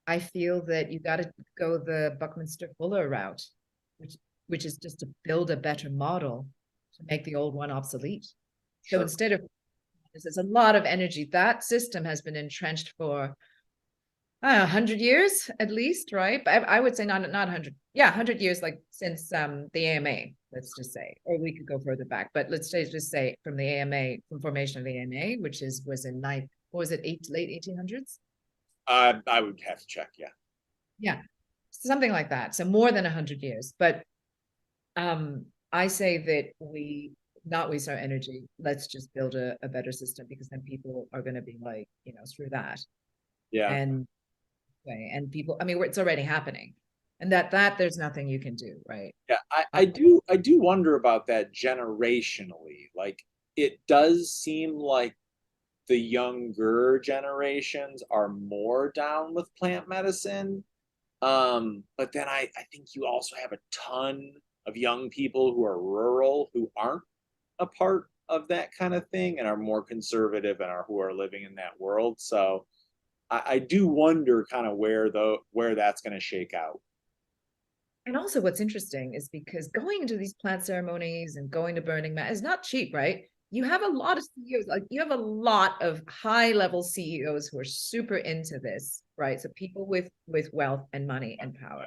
I feel that you got to go the Buckminster Fuller route, which is just to build a better model to make the old one obsolete. Sure. So instead of, there's a lot of energy. That system has been entrenched for 100 years at least, right? But I would say not 100. Yeah, 100 years, like since the AMA, let's just say, or we could go further back. But let's just say from the AMA, from formation of the AMA, which was in late 1800s? I would have to check. Yeah. Yeah, something like that. So more than 100 years. But I say that we not waste our energy. Let's just build a better system, because then people are going to be like, screw that. Yeah. And people, I mean, it's already happening, and that there's nothing you can do, right? Yeah, I do wonder about that generationally. Like, it does seem like the younger generations are more down with plant medicine. But then I think you also have a ton of young people who are rural, who aren't a part of that kind of thing, and are more conservative, and who are living in that world. So I do wonder kind of where that's going to shake out. And also what's interesting is, because going into these plant ceremonies and going to Burning Man is not cheap, right? You have a lot of CEOs, like you have a lot of high level CEOs who are super into this, right? So people with wealth and money and power.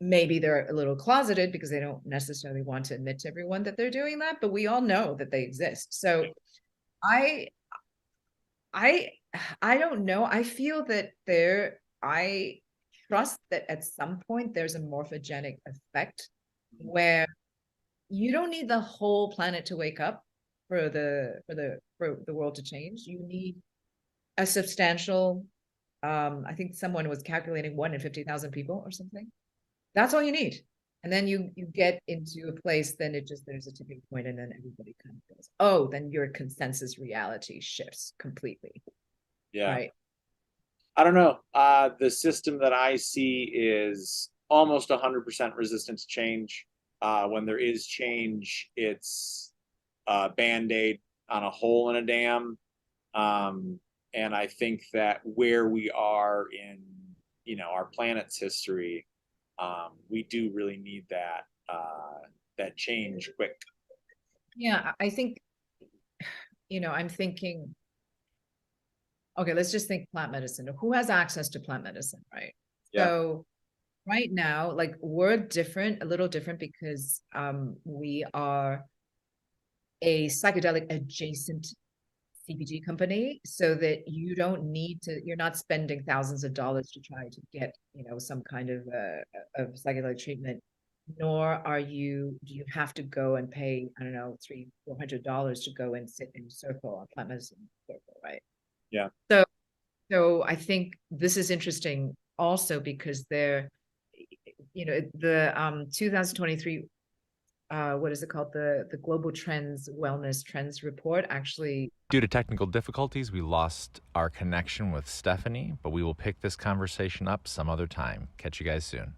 Maybe they're a little closeted because they don't necessarily want to admit to everyone that they're doing that, but we all know that they exist. So I don't know. I feel that I trust that at some point there's a morphogenic effect where you don't need the whole planet to wake up for the world to change. You need a substantial, I think someone was calculating 1 in 50,000 people or something. That's all you need. And then you get into a place, then there's a tipping point, and then everybody kind of goes, oh, then your consensus reality shifts completely. Yeah. Right. I don't know. The system that I see is almost 100% resistant to change. When there is change, it's a Band-Aid on a hole in a dam. And I think that where we are in, our planet's history, we do really need that change quick. Yeah, I think, I'm thinking, okay, let's just think plant medicine. Who has access to plant medicine, right? Yeah. So right now, like, we're a little different because we are a psychedelic adjacent CPG company, so that you're not spending thousands of dollars to try to get, some kind of psychedelic treatment, nor do you have to go and pay, I don't know, $300-400 to go and sit in a circle, on plant medicine circle, right? Yeah. So I think this is interesting also because the 2023, what is it called? The Global Trends, Wellness Trends Report actually. Due to technical difficulties, we lost our connection with Stephanie, but we will pick this conversation up some other time. Catch you guys soon.